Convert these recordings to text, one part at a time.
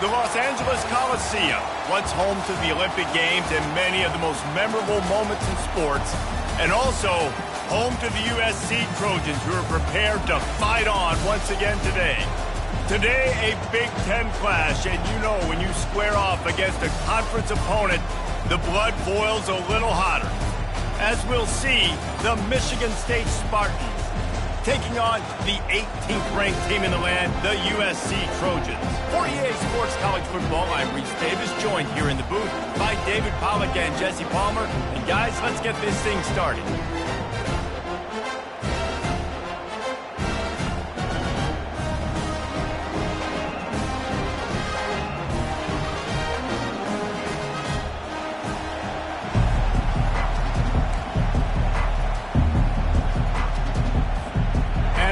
The Los Angeles Coliseum, once home to the Olympic Games and many of the most memorable moments in sports, and also home to the USC Trojans, who are prepared to fight on once again today. Today, a Big Ten clash, and you know when you square off against a conference opponent, the blood boils a little hotter. As we'll see, the Michigan State Spartans taking on the 18th ranked team in the land, the USC Trojans. For EA Sports College Football, I'm Reese Davis, joined here in the booth by David Packlj and Jesse Palmer. And guys, let's get this thing started.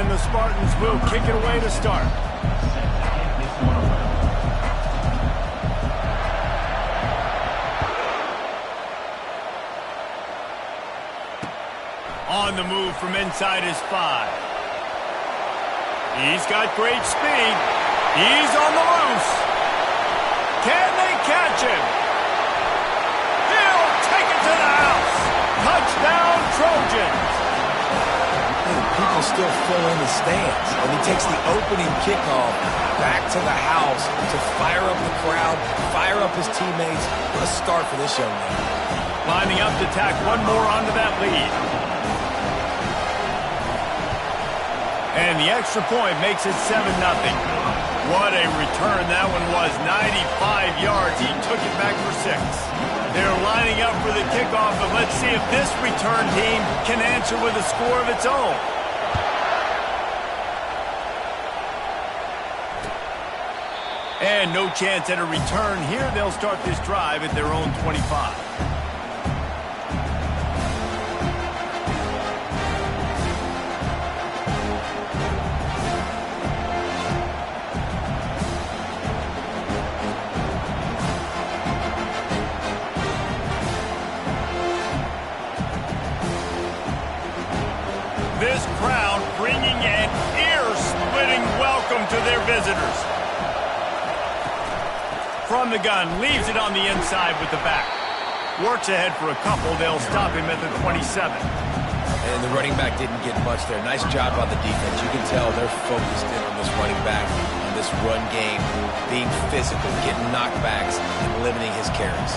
The Spartans will kick it away to start. On the move from inside his 5. He's got great speed. He's on the loose. Can they catch him? He'll take it to the house. Touchdown, Trojans. People still fill in the stands, and he takes the opening kickoff back to the house to fire up the crowd, fire up his teammates. What a start for this young man. Lining up to tack one more onto that lead. And the extra point makes it 7-0. What a return that one was. 95 yards. He took it back for 6. They're lining up for the kickoff, but let's see if this return team can answer with a score of its own. And no chance at a return here. They'll start this drive at their own 25. This crowd bringing an ear-splitting welcome to their visitors. From the gun, leaves it on the inside with the back. Works ahead for a couple. They'll stop him at the 27. And the running back didn't get much there. Nice job by the defense. You can tell they're focused in on this running back, on this run game, being physical, getting knockbacks, and limiting his carries.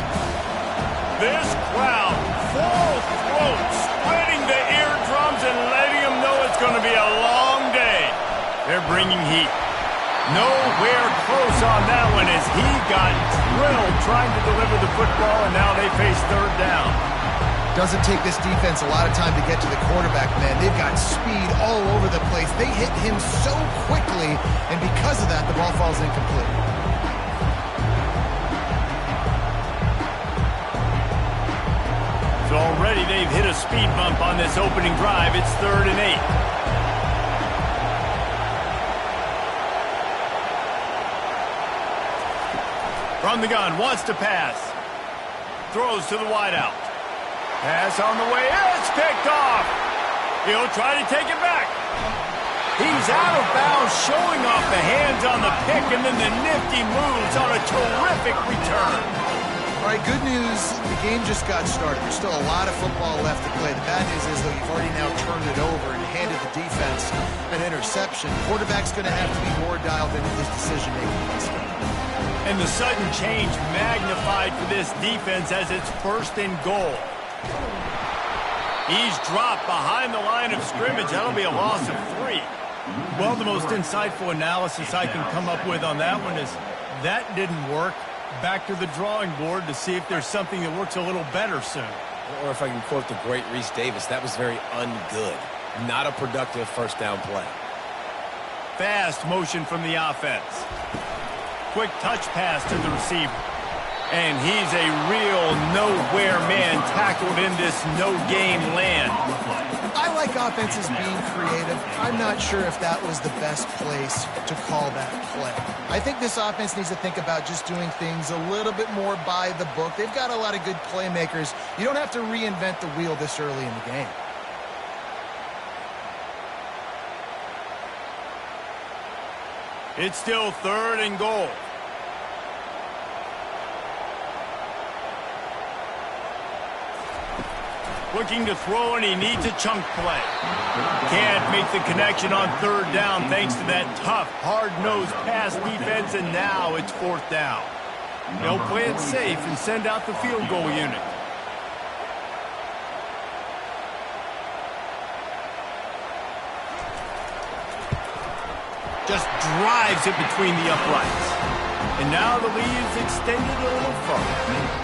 This crowd, full throat, splitting the eardrums and letting them know it's going to be a long day. They're bringing heat. Nowhere close on that one as he got drilled trying to deliver the football, and now they face third down. Doesn't take this defense a lot of time to get to the quarterback, man. They've got speed all over the place. They hit him so quickly, and because of that, the ball falls incomplete. So already they've hit a speed bump on this opening drive. It's 3rd and 8. From the gun, wants to pass. Throws to the wideout. Pass on the way. It's picked off. He'll try to take it back. He's out of bounds, showing off the hands on the pick, and then the nifty moves on a terrific return. All right, good news. The game just got started. There's still a lot of football left to play. The bad news is, though, you've already now turned it over and handed the defense an interception. Quarterback's going to have to be more dialed into his decision-making in this game. And the sudden change magnified for this defense as it's 1st and goal. He's dropped behind the line of scrimmage. That'll be a loss of 3. Well, the most insightful analysis I can come up with on that one is that didn't work. Back to the drawing board to see if there's something that works a little better soon. Or if I can quote the great Reese Davis, that was very ungood. Not a productive first down play. Fast motion from the offense. Quick touch pass to the receiver. And he's a real nowhere man tackled in this no-game land. I like offenses being creative. I'm not sure if that was the best place to call that play. I think this offense needs to think about just doing things a little bit more by the book. They've got a lot of good playmakers. You don't have to reinvent the wheel this early in the game. It's still 3rd and goal. Looking to throw, and he needs a chunk play. Can't make the connection on third down thanks to that tough, hard-nosed pass defense, and now it's fourth down. They'll play it safe and send out the field goal unit. Just drives it between the uprights. And now the lead is extended a little further.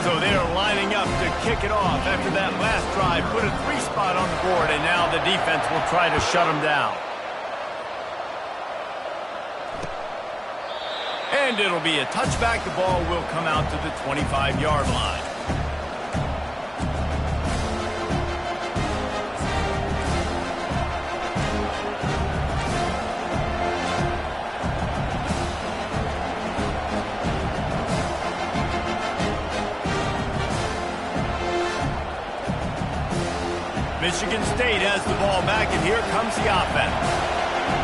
So they are lining up to kick it off after that last drive. Put a 3-spot on the board, and now the defense will try to shut them down. And it'll be a touchback. The ball will come out to the 25-yard line. Michigan State has the ball back, and here comes the offense.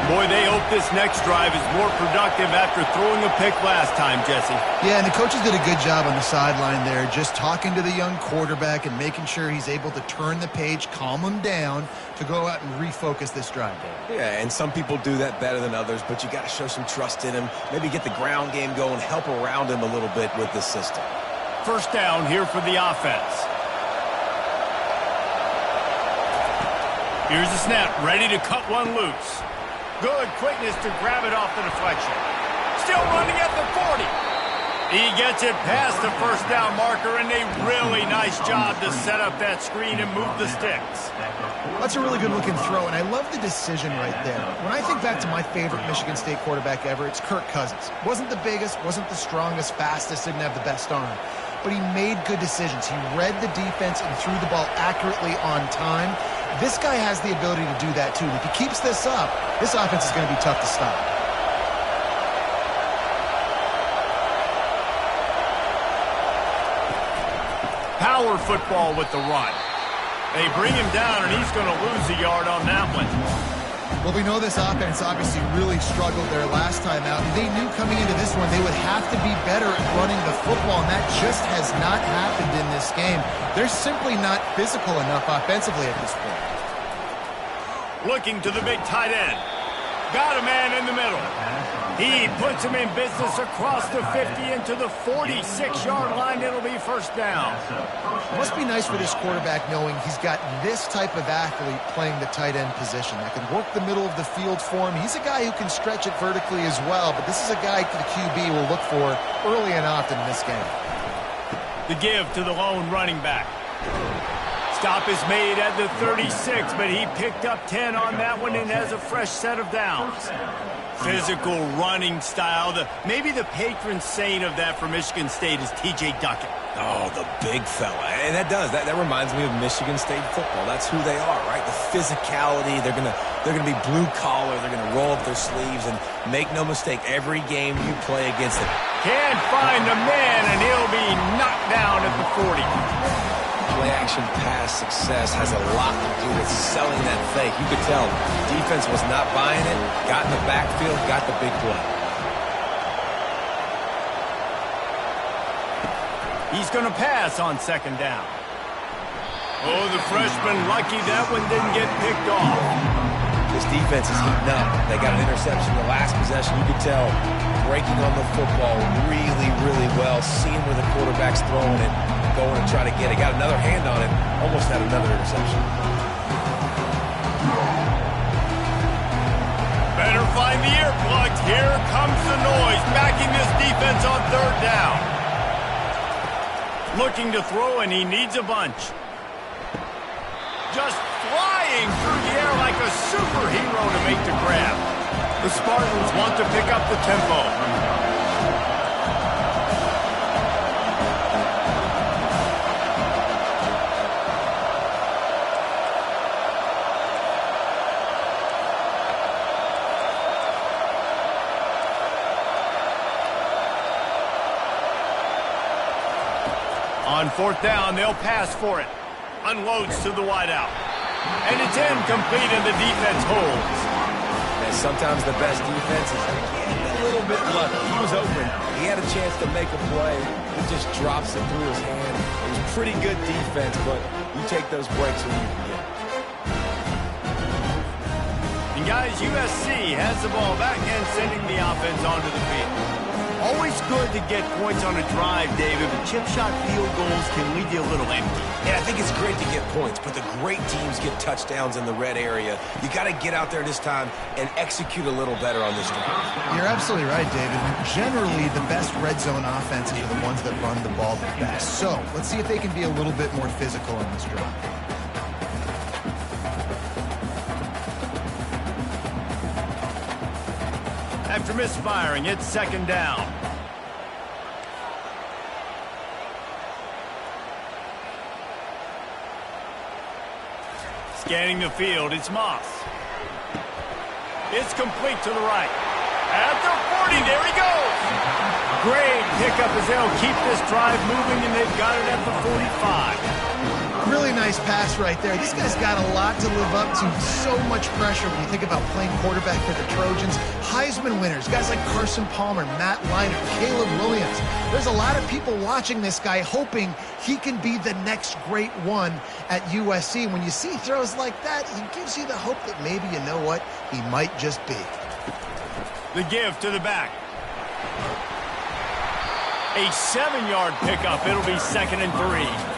Boy, they hope this next drive is more productive after throwing a pick last time, Jesse. Yeah, and the coaches did a good job on the sideline there, just talking to the young quarterback and making sure he's able to turn the page, calm him down to go out and refocus this drive. Yeah, and some people do that better than others, but you got to show some trust in him. Maybe get the ground game going, help around him a little bit with this system. First down here for the offense. Here's the snap, ready to cut one loose. Good quickness to grab it off the deflection. Still running at the 40. He gets it past the first down marker, and a really nice job to set up that screen and move the sticks. That's a really good-looking throw, and I love the decision right there. When I think back to my favorite Michigan State quarterback ever, it's Kirk Cousins. Wasn't the biggest, wasn't the strongest, fastest, didn't have the best arm. But he made good decisions. He read the defense and threw the ball accurately on time. This guy has the ability to do that, too. And if he keeps this up, this offense is going to be tough to stop. Power football with the run. They bring him down, and he's going to lose a yard on that one. Well, we know this offense obviously really struggled there last time out. And they knew coming into this one they would have to be better at running the football, and that just has not happened in this game. They're simply not physical enough offensively at this point. Looking to the big tight end. Got a man in the middle. He puts him in business across the 50 into the 46-yard line. It'll be first down. It must be nice for this quarterback knowing he's got this type of athlete playing the tight end position that can work the middle of the field for him. He's a guy who can stretch it vertically as well, but this is a guy the QB will look for early and often in this game. The give to the lone running back. Stop is made at the 36, but he picked up 10 on that one and has a fresh set of downs. Physical running style. Maybe the patron saint of that for Michigan State is T.J. Duckett. Oh, the big fella. And that reminds me of Michigan State football. That's who they are, right? The physicality. They're gonna be blue collar. They're gonna roll up their sleeves, and make no mistake, every game you play against them. Can't find a man, and he'll be knocked down at the 40. Play-action pass success has a lot to do with selling that fake. You could tell defense was not buying it, got in the backfield, got the big play. He's going to pass on second down. Oh, the freshman lucky that one didn't get picked off. This defense is heating up. They got an interception in the last possession. You could tell breaking on the football really, really well, seeing where the quarterback's throwing it, going to try to get it. Got another hand on it, almost had another interception. Better find the earplugs. Here comes the noise, backing this defense on third down. Looking to throw, and he needs a bunch. Just flying through the air like a superhero to make the grab. The Spartans want to pick up the tempo. On fourth down, they'll pass for it. Unloads to the wideout. And it's incomplete, and the defense holds. That sometimes the best defense is a little bit lucky. He was open. He had a chance to make a play. He just drops it through his hand. It was pretty good defense, but you take those breaks when you can get it. And guys, USC has the ball back and sending the offense onto the field. Always good to get points on a drive, David, but chip shot field goals can leave you a little empty. Yeah, I think it's great to get points, but the great teams get touchdowns in the red area. You got to get out there this time and execute a little better on this drive. You're absolutely right, David. Generally, the best red zone offenses are the ones that run the ball the best. So let's see if they can be a little bit more physical in this drive. After misfiring, it's second down. Scanning the field, it's Moss. It's complete to the right. At the 40, there he goes. Great pickup as they'll keep this drive moving, and they've got it at the 45. Really nice pass right there. This guy's got a lot to live up to. So much pressure when you think about playing quarterback for the Trojans. Heisman winners, guys like Carson Palmer, Matt Leinart, Caleb Williams. There's a lot of people watching this guy hoping he can be the next great one at USC. When you see throws like that, he gives you the hope that maybe, you know what, he might just be. The give to the back. A 7-yard pickup. It'll be 2nd and 3.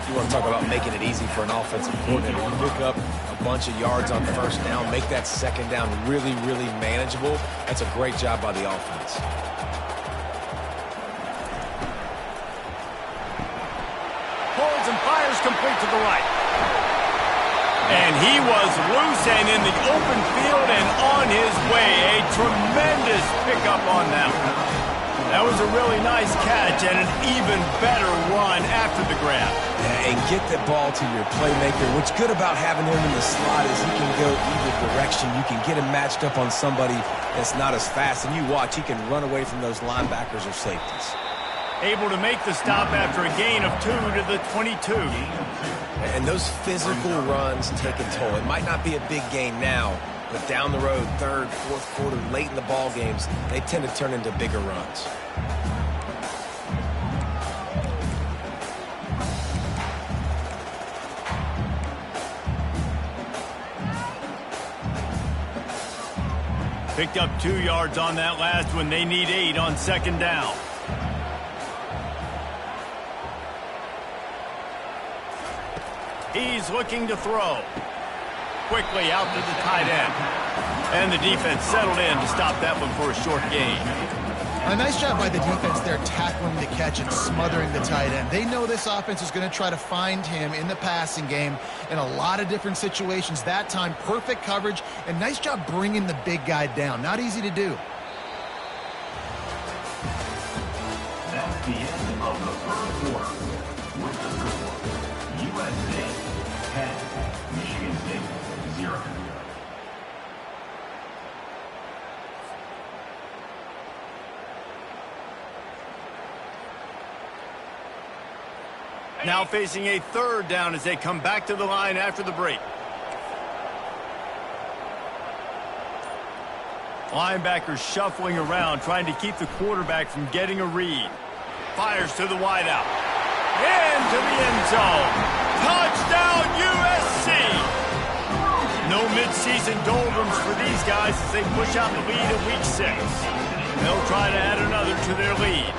You want to talk about making it easy for an offensive coordinator. You pick up a bunch of yards on first down, make that second down really, really manageable. That's a great job by the offense. Pulls and fires complete to the right. And he was loose and in the open field and on his way. A tremendous pickup on that one. That was a really nice catch and an even better run after the grab. Yeah, and get the ball to your playmaker. What's good about having him in the slot is he can go either direction. You can get him matched up on somebody that's not as fast. And you watch, he can run away from those linebackers or safeties. Able to make the stop after a gain of 2 to the 22. And those physical runs take a toll. It might not be a big gain now, but down the road, third, fourth quarter, late in the ball games, they tend to turn into bigger runs. Picked up 2 yards on that last one. They need 8 on second down. He's looking to throw. Quickly out to the tight end. And the defense settled in to stop that one for a short gain. A nice job by the defense there tackling the catch and smothering the tight end. They know this offense is going to try to find him in the passing game in a lot of different situations. That time, perfect coverage, and nice job bringing the big guy down. Not easy to do. That's the end of the first quarter. With the score, USA 10, Michigan State 0. Now facing a third down as they come back to the line after the break. Linebackers shuffling around, trying to keep the quarterback from getting a read. Fires to the wideout. Into the end zone. Touchdown, USC! No midseason doldrums for these guys as they push out the lead in Week 6. They'll try to add another to their lead.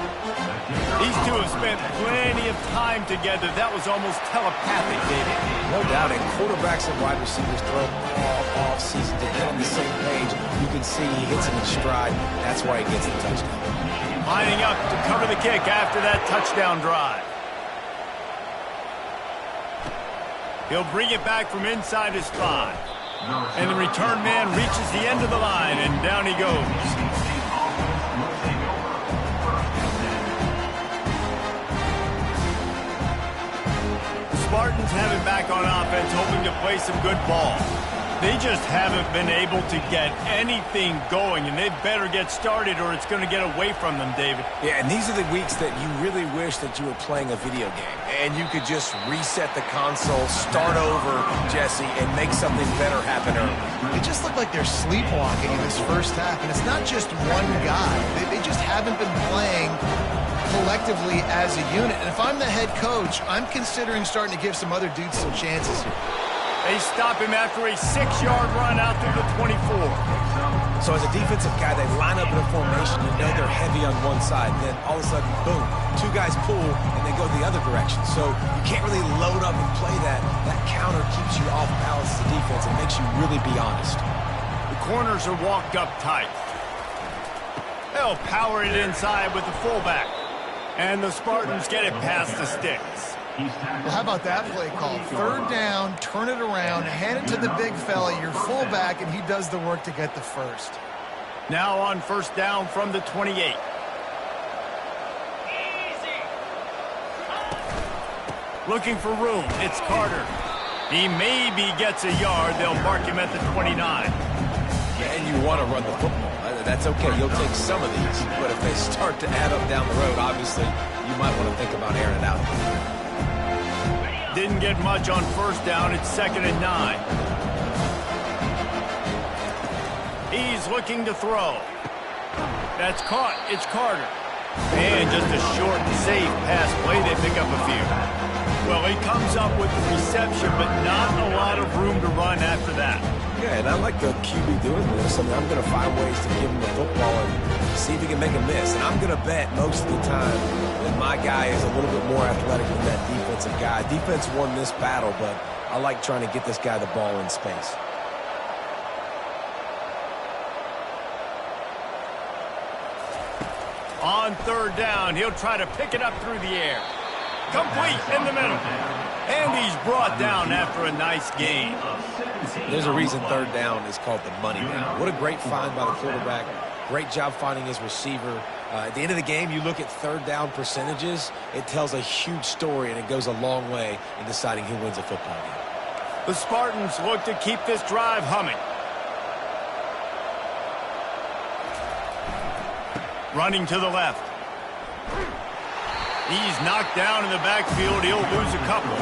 These two have spent plenty of time together. That was almost telepathic, David. No doubt, and quarterbacks and wide receivers throw all off season to get on the same page. You can see he hits it in stride. That's why he gets the touchdown. Lining up to cover the kick after that touchdown drive. He'll bring it back from inside his 5. And the return man reaches the end of the line, and down he goes. Spartans have him back on offense, hoping to play some good ball. They just haven't been able to get anything going, and they better get started or it's going to get away from them, David. Yeah, and these are the weeks that you really wish that you were playing a video game and you could just reset the console, start over, Jesse, and make something better happen early. It just looked like they're sleepwalking in this first half, and it's not just one guy. They just haven't been playing collectively as a unit. And if I'm the head coach, I'm considering starting to give some other dudes some chances here. They stop him after a 6-yard run out through the 24. So as a defensive guy, they line up in a formation. You know they're heavy on one side. Then all of a sudden, boom, 2 guys pull, and they go the other direction. So you can't really load up and play that. That counter keeps you off balance as a defense. It makes you really be honest. The corners are walked up tight. They'll power it inside with the fullback. And the Spartans get it past the sticks. Well, how about that play call? 3rd down, turn it around, hand it to the big fella, your fullback, and he does the work to get the first. Now on 1st down from the 28. Looking for room. It's Carter. He maybe gets a yard. They'll mark him at the 29. Yeah, and you want to run the football. That's okay. You'll take some of these. But if they start to add up down the road, obviously, you might want to think about airing it out. Didn't get much on 1st down. It's 2nd and 9. He's looking to throw. That's caught. It's Carter. And just a short and safe pass play. They pick up a few. Well, he comes up with the reception, but not a lot of room to run after that. Yeah, and I like the QB doing this. I mean, I'm going to find ways to give him the football and see if he can make a miss. And I'm going to bet most of the time that my guy is a little bit more athletic than that defensive guy. Defense won this battle, but I like trying to get this guy the ball in space. On 3rd down, he'll try to pick it up through the air. Complete in the middle. And he's brought down after a nice gain. There's a reason 3rd down is called the money down. What a great find by the quarterback. Great job finding his receiver. At the end of the game, you look at 3rd down percentages. It tells a huge story, and it goes a long way in deciding who wins a football game. The Spartans look to keep this drive humming. Running to the left. He's knocked down in the backfield. He'll lose a couple.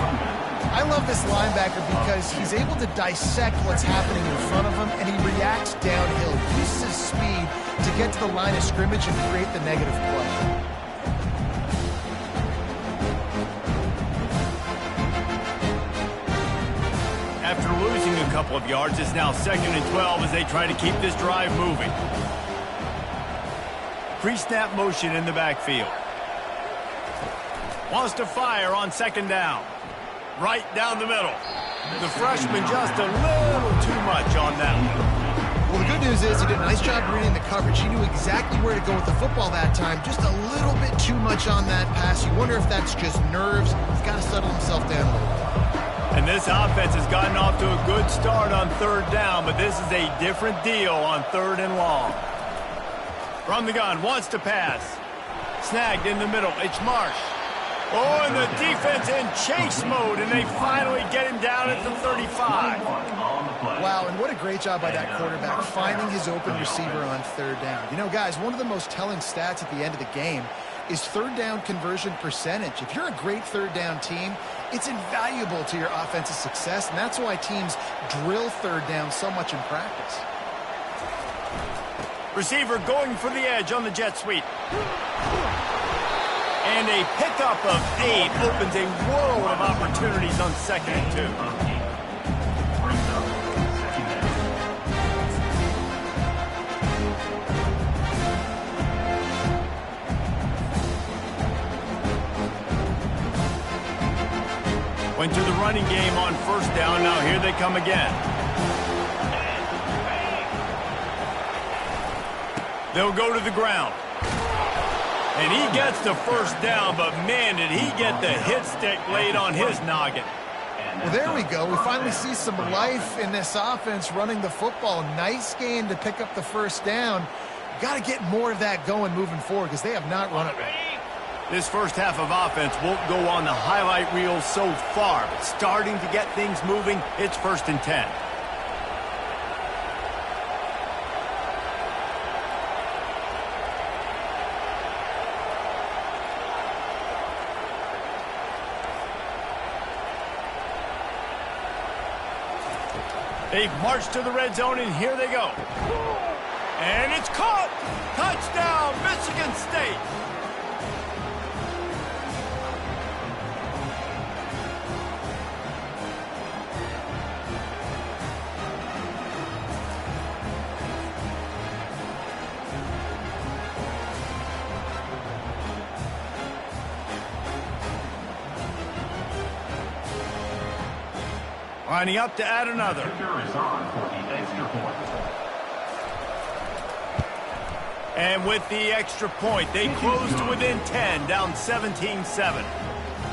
I love this linebacker because he's able to dissect what's happening in front of him, and he reacts downhill. He uses his speed to get to the line of scrimmage and create the negative play. After losing a couple of yards, it's now 2nd and 12 as they try to keep this drive moving. Pre-snap motion in the backfield. Wants to fire on 2nd down. Right down the middle. The freshman just a little too much on that one. Well, the good news is he did a nice job reading the coverage. He knew exactly where to go with the football that time. Just a little bit too much on that pass. You wonder if that's just nerves. He's got to settle himself down a little bit. And this offense has gotten off to a good start on 3rd down, but this is a different deal on 3rd and long. From the gun, wants to pass. Snagged in the middle. It's Marsh. Oh, and the defense in chase mode, and they finally get him down at the 35. Wow, and what a great job by that quarterback, finding his open receiver on 3rd down. You know, guys, one of the most telling stats at the end of the game is 3rd down conversion percentage. If you're a great 3rd down team, it's invaluable to your offensive success, and that's why teams drill 3rd down so much in practice. Receiver going for the edge on the jet sweep. And a pickup of 8 opens a world of opportunities on 2nd and 2. Went to the running game on 1st down. Now here they come again. They'll go to the ground. And he gets the 1st down, but man, did he get the hit stick laid on his noggin. Well, there we go. We finally see some life in this offense running the football. Nice gain to pick up the 1st down. Got to get more of that going moving forward because they have not run it right. This first half of offense won't go on the highlight reel so far, but starting to get things moving, it's 1st and 10. They've marched to the red zone, and here they go. And it's caught! Touchdown, Michigan State! Lining up to add another. And with the extra point, they close to within 10, down 17-7.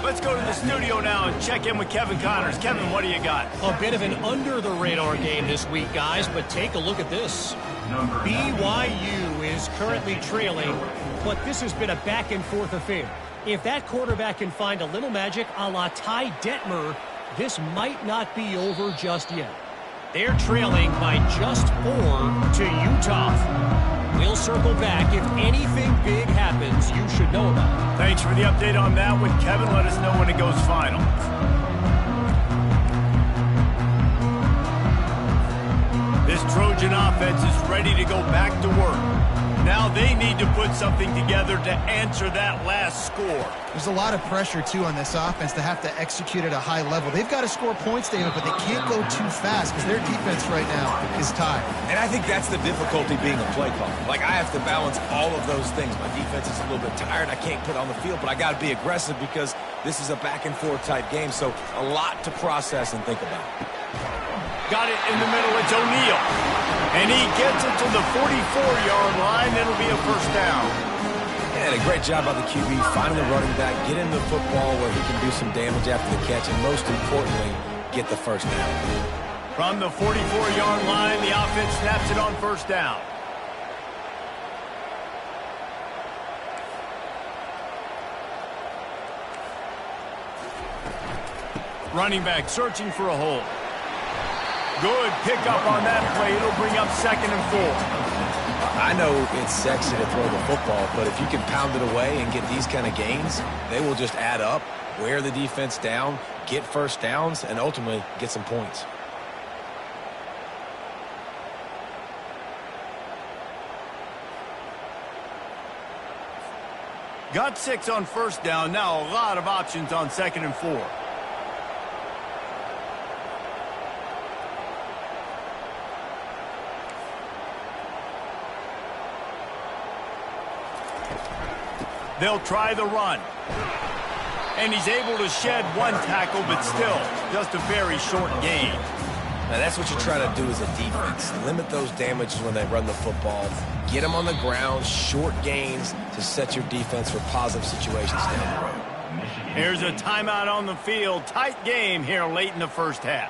Let's go to the studio now and check in with Kevin Connors. Kevin, what do you got? A bit of an under-the-radar game this week, guys, but take a look at this. BYU is currently trailing, but this has been a back-and-forth affair. If that quarterback can find a little magic a la Ty Detmer, this might not be over just yet. They're trailing by just 4 to Utah. We'll circle back. If anything big happens, you should know about it. Thanks for the update on that one, Kevin. Let us know when it goes final. This Trojan offense is ready to go back to work. Now they need to put something together to answer that last score. There's a lot of pressure, too, on this offense to have to execute at a high level. They've got to score points, David, but they can't go too fast because their defense right now is tired. And I think that's the difficulty being a play caller. Like, I have to balance all of those things. My defense is a little bit tired. I can't put on the field, but I got to be aggressive because this is a back-and-forth type game, so a lot to process and think about. Got it in the middle. It's O'Neal. And he gets it to the 44-yard line. It'll be a first down. And a great job by the QB finding the running back, get him the football where he can do some damage after the catch, and most importantly, get the first down. From the 44-yard line, the offense snaps it on first down. Running back searching for a hole. Good pickup on that play. It'll bring up 2nd and 4. I know it's sexy to throw the football, but if you can pound it away and get these kind of gains, they will just add up, wear the defense down, get first downs, and ultimately get some points. Got 6 on first down. Now a lot of options on 2nd and 4. They'll try the run. And he's able to shed 1 tackle, but still just a very short gain. Now that's what you try to do as a defense. Limit those damages when they run the football. Get them on the ground, short gains to set your defense for positive situations down the road. Here's a timeout on the field. Tight game here late in the first half.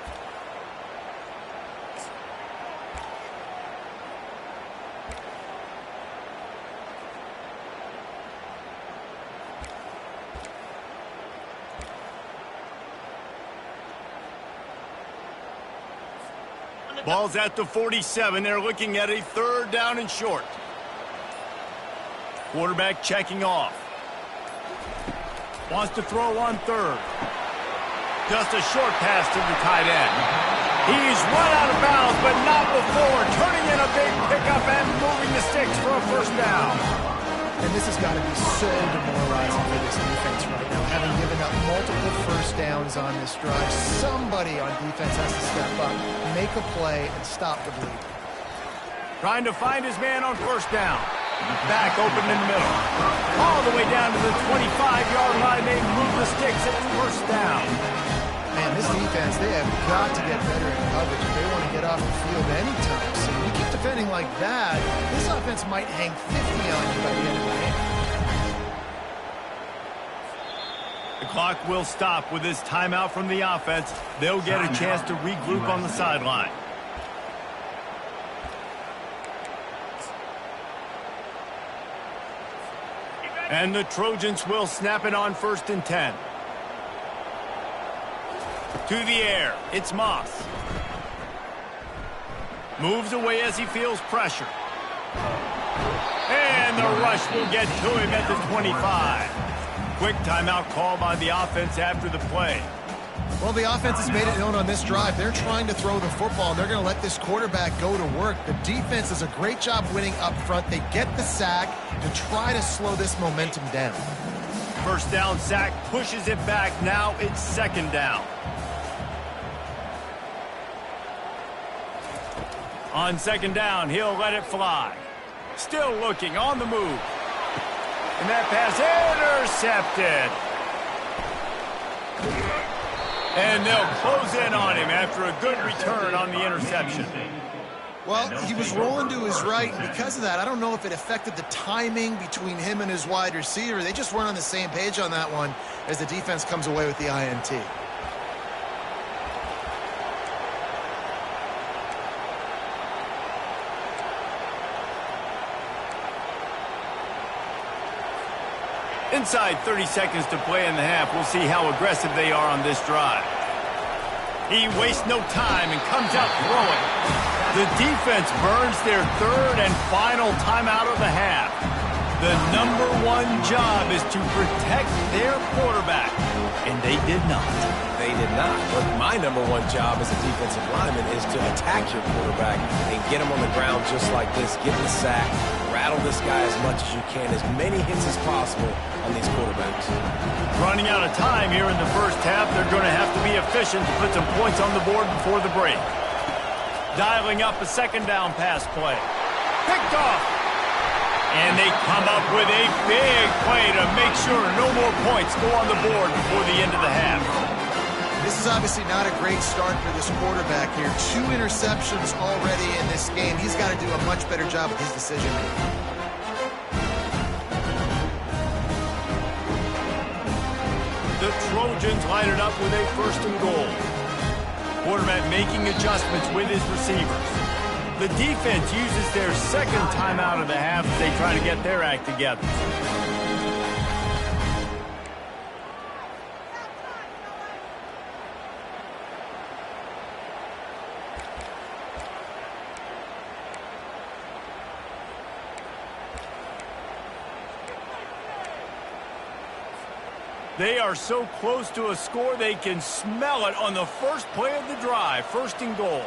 Ball's at the 47. They're looking at a 3rd down and short. Quarterback checking off. Wants to throw on 3rd. Just a short pass to the tight end. He's run out of bounds, but not before. Turning in a big pickup and moving the sticks for a first down. And this has got to be so demoralizing for this defense right now. Having given up multiple first downs on this drive, somebody on defense has to step up, make a play, and stop the bleed. Trying to find his man on first down. Back open in the middle. All the way down to the 25-yard line. They move the sticks at first down. Man, this defense, they have got to get better in coverage if they want to get off the field anytime soon. You keep defending like that, this offense might hang 50 on you by the end of the game. The clock will stop with this timeout from the offense. They'll get a chance to regroup on the sideline. And the Trojans will snap it on 1st and 10. To the air, it's Moss. Moves away as he feels pressure. And the rush will get to him at the 25. Quick timeout call by the offense after the play. Well, the offense has made it known on this drive. They're trying to throw the football, and they're going to let this quarterback go to work. The defense does a great job winning up front. They get the sack to try to slow this momentum down. First down sack pushes it back. Now it's second down. On second down, he'll let it fly. Still looking, on the move. And that pass intercepted. And they'll close in on him after a good return on the interception. Well, he was rolling to his right, and because of that, I don't know if it affected the timing between him and his wide receiver. They just weren't on the same page on that one as the defense comes away with the INT. Inside 30 seconds to play in the half. We'll see how aggressive they are on this drive. He wastes no time and comes out throwing. The defense burns their third and final timeout of the half. The #1 job is to protect their quarterback, and they did not. They did not. But my #1 job as a defensive lineman is to attack your quarterback and get him on the ground just like this. Get the sack, rattle this guy as much as you can, as many hits as possible on these quarterbacks. Running out of time here in the first half, they're going to have to be efficient to put some points on the board before the break. Dialing up a second down pass play. Picked off. And they come up with a big play to make sure no more points go on the board before the end of the half. This is obviously not a great start for this quarterback here. 2 interceptions already in this game. He's got to do a much better job with his decision-making. The Trojans line it up with a first and goal. Quarterback making adjustments with his receivers. The defense uses their second timeout of the half as they try to get their act together. They are so close to a score, they can smell it on the first play of the drive. First and goal.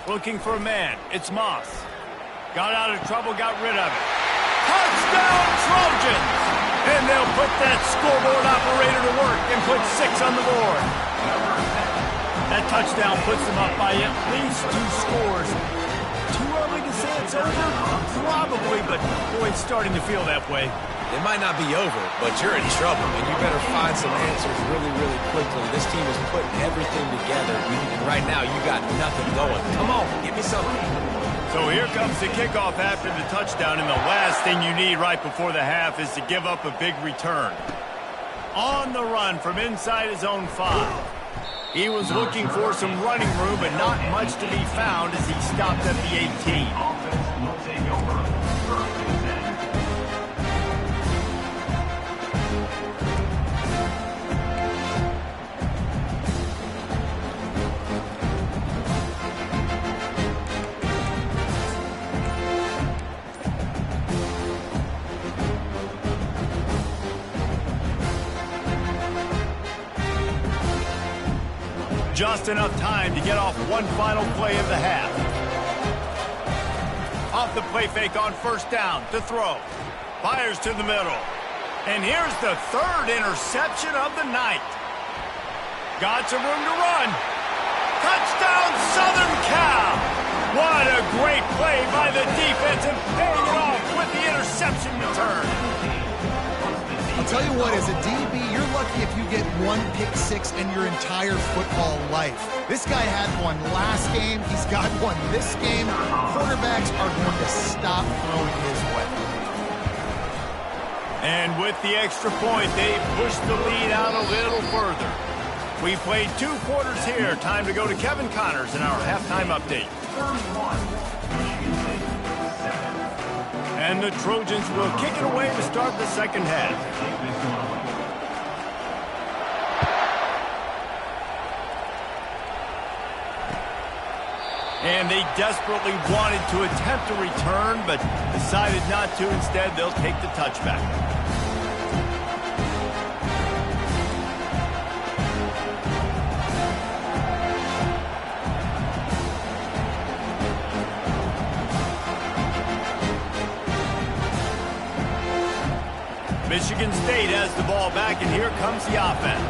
Looking for a man. It's Moss. Got out of trouble, got rid of it. Touchdown, Trojans! And they'll put that scoreboard operator to work and put 6 on the board. That touchdown puts them up by at least 2 scores. Too early to say it's over? Probably, but boy, it's starting to feel that way. It might not be over, but you're in trouble, and you better find some answers really, really quickly. This team is putting everything together, and right now you got nothing going. Come on, give me something. So here comes the kickoff after the touchdown, and the last thing you need right before the half is to give up a big return. On the run from inside his own 5. He was looking for some running room, but not much to be found as he stopped at the 18. Just enough time to get off one final play of the half. Off the play fake on first down to throw. Fires to the middle. And here's the 3rd interception of the night. Got some room to run. Touchdown, Southern Cal! What a great play by the defense and paying it off with the interception return. I'll tell you what, as a DB, you're lucky if you get 1 pick 6 in your entire football life. This guy had one last game. He's got one this game. Quarterbacks are going to stop throwing his way. And with the extra point, they push the lead out a little further. We played 2 quarters here. Time to go to Kevin Connors in our halftime update. And the Trojans will kick it away to start the second half. And they desperately wanted to attempt a return, but decided not to. Instead, they'll take the touchback. Michigan State has the ball back, and here comes the offense.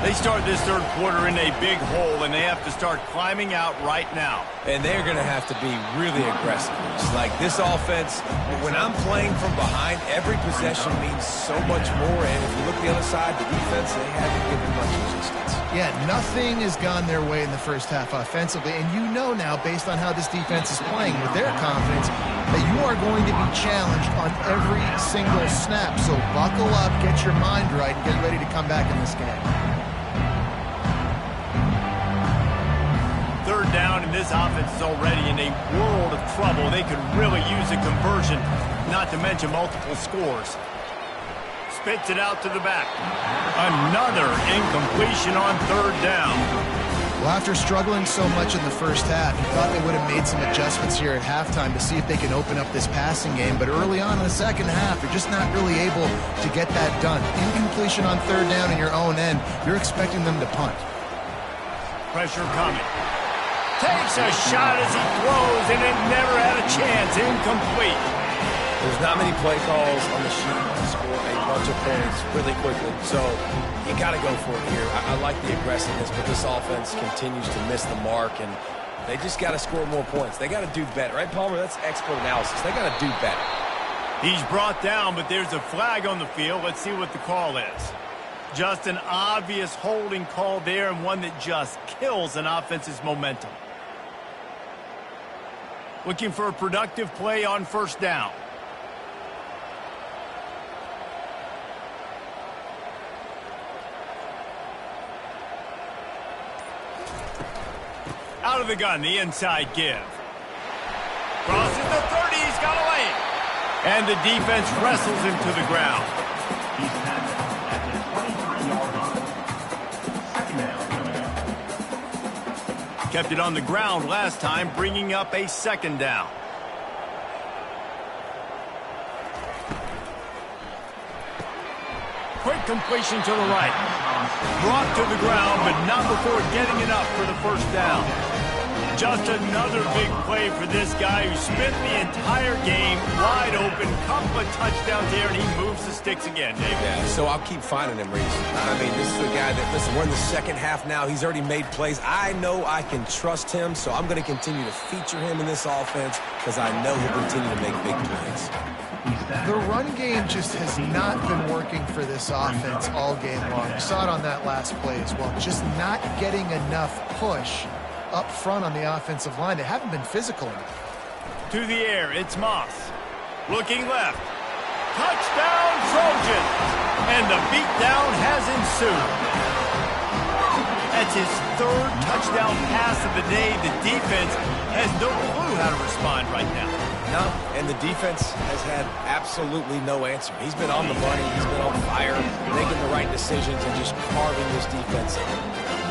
They start this third quarter in a big hole, and they have to start climbing out right now. And they're going to have to be really aggressive. It's like this offense, when I'm playing from behind, every possession means so much more. And if you look the other side, the defense, they haven't given much resistance. Yeah, nothing has gone their way in the first half offensively. And you know now, based on how this defense is playing with their confidence, that you are going to be challenged on every single snap. So buckle up, get your mind right, and get ready to come back in this game. Third down, and this offense is already in a world of trouble. They could really use a conversion, not to mention multiple scores. Spits it out to the back. Another incompletion on third down. Well, after struggling so much in the first half, you thought they would have made some adjustments here at halftime to see if they can open up this passing game. But early on in the second half, you're just not really able to get that done. Incompletion on third down in your own end, you're expecting them to punt. Pressure coming. Takes a shot as he throws, and it never had a chance. Incomplete. There's not many play calls on the sheet to score a bunch of points really quickly. So you got to go for it here. I like the aggressiveness, but this offense continues to miss the mark, and they just got to score more points. They got to do better. Right, Palmer? That's expert analysis. They got to do better. He's brought down, but there's a flag on the field. Let's see what the call is. Just an obvious holding call there, and one that just kills an offense's momentum. Looking for a productive play on first down. Out of the gun, the inside give. Crosses the 30, he's got a lane. And the defense wrestles him to the ground. He's tackled at the 23-yard line. Second down coming up. Kept it on the ground last time, bringing up a second down. Quick completion to the right. Brought to the ground, but not before getting enough for the first down. Just another big play for this guy who spent the entire game wide open. Couple of touchdowns here, and he moves the sticks again, David. Yeah, so I'll keep finding him, Reese. I mean, this is a guy that, listen, we're in the second half now. He's already made plays. I know I can trust him, so I'm going to continue to feature him in this offense because I know he'll continue to make big plays. The run game just has not been working for this offense all game long. You saw it on that last play as well. Just not getting enough push up front on the offensive line. They haven't been physical enough. To the air, it's Moss. Looking left. Touchdown, Trojans! And the beatdown has ensued. That's his third touchdown pass of the day. The defense has no clue how to respond right now. No, and the defense has had absolutely no answer. He's been on the money. He's been on fire, making the right decisions and just carving this defense in.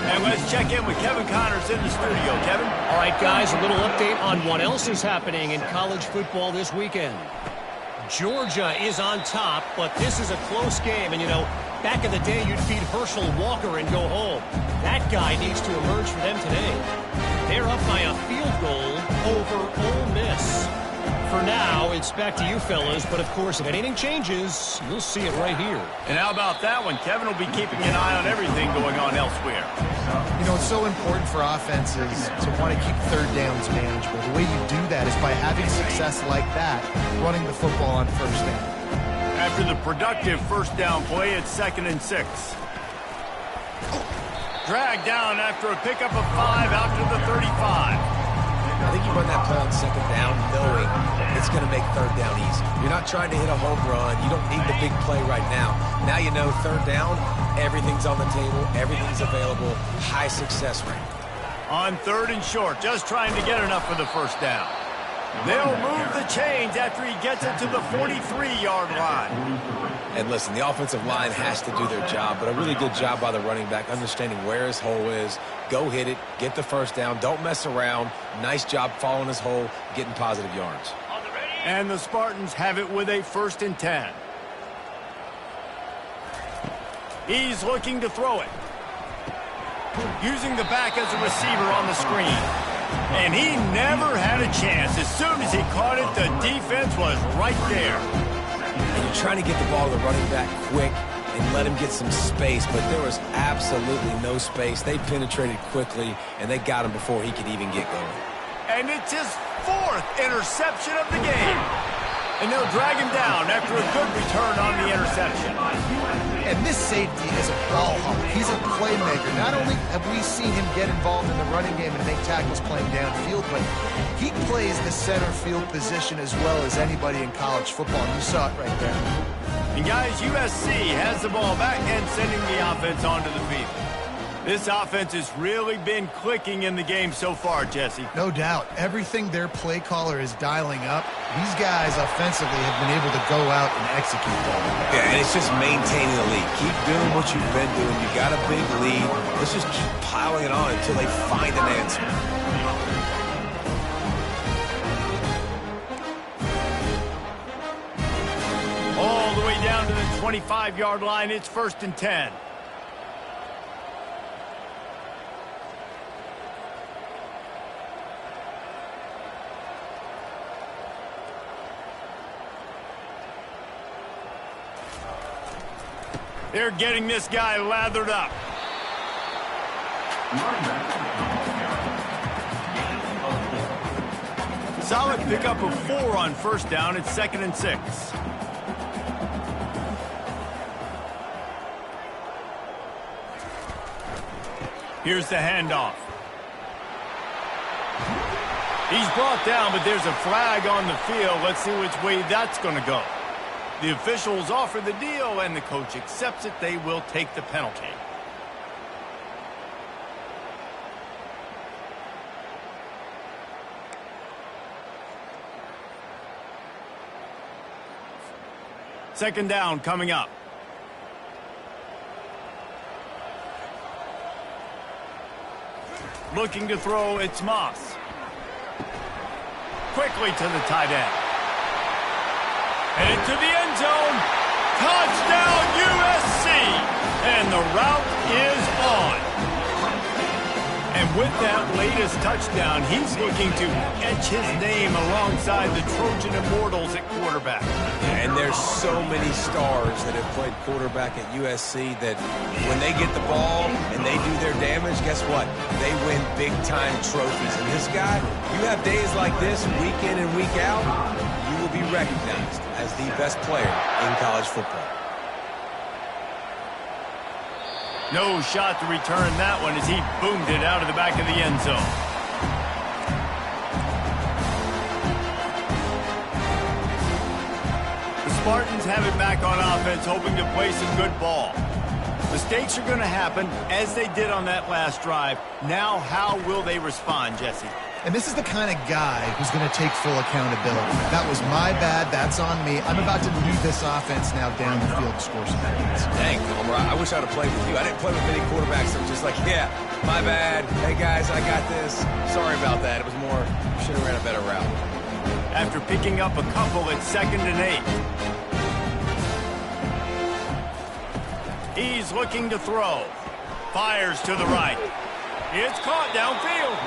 And let's check in with Kevin Connors in the studio. Kevin? All right, guys, a little update on what else is happening in college football this weekend. Georgia is on top, but this is a close game. And, you know, back in the day, you'd feed Herschel Walker and go home. That guy needs to emerge for them today. They're up by a field goal over Ole Miss. For now, it's back to you fellas, but of course, if anything changes, you'll see it right here. And how about that one? Kevin will be keeping an eye on everything going on elsewhere. You know, it's so important for offenses to want to keep third downs manageable. The way you do that is by having success like that, running the football on first down. After the productive first down play, it's 2nd and 6. Dragged down after a pickup of 5 out to the 35. I think you run that play on second down knowing it's going to make third down easy. You're not trying to hit a home run. You don't need the big play right now. Now you know third down, everything's on the table, everything's available, high success rate. On 3rd and short, just trying to get enough for the first down. They'll move the chains after he gets it to the 43-yard line. And listen, the offensive line has to do their job, but a really good job by the running back understanding where his hole is. Go hit it, get the first down, don't mess around. Nice job following his hole, getting positive yards. And the Spartans have it with a 1st and 10. He's looking to throw it. Using the back as a receiver on the screen. And he never had a chance. As soon as he caught it, the defense was right there. And you're trying to get the ball to the running back quick and let him get some space, but there was absolutely no space. They penetrated quickly, and they got him before he could even get going. And it's his 4th interception of the game. And they'll drag him down after a good return on the interception. And this safety is a ball hawk. He's a playmaker. Not only have we seen him get involved in the running game and make tackles playing downfield, but he plays the center field position as well as anybody in college football. And you saw it right there. And guys, USC has the ball back and sending the offense onto the field. This offense has really been clicking in the game so far, Jesse. No doubt. Everything their play caller is dialing up, these guys offensively have been able to go out and execute that. Yeah, and it's just maintaining the lead. Keep doing what you've been doing. You got a big lead. Let's just keep piling it on until they find an answer. All the way down to the 25-yard line. It's 1st and 10. They're getting this guy lathered up. Solid pickup of 4 on 1st down. It's 2nd and 6. Here's the handoff. He's brought down, but there's a flag on the field. Let's see which way that's going to go. The officials offer the deal, and the coach accepts it. They will take the penalty. Second down coming up. Looking to throw, it's Moss. Quickly to the tight end. And into the end zone. Touchdown, USC! And the route is on. And with that latest touchdown, he's looking to etch his name alongside the Trojan Immortals at quarterback. And there's so many stars that have played quarterback at USC that when they get the ball and they do their damage, guess what? They win big-time trophies. And this guy, you have days like this, week in and week out, you will be recognized as the best player in college football. No shot to return that one as he boomed it out of the back of the end zone. The Spartans have it back on offense, hoping to play some good ball. Mistakes are going to happen, as they did on that last drive. Now, how will they respond, Jesse? And this is the kind of guy who's going to take full accountability. That was my bad. That's on me. I'm about to lead this offense now down the field to score some points. Dang, Elmer, I wish I would have played with you. I didn't play with many quarterbacks that were just like, yeah, my bad. Hey, guys, I got this. Sorry about that. It was more, should have ran a better route. After picking up a couple, it's 2nd and 8. He's looking to throw. Fires to the right. It's caught downfield.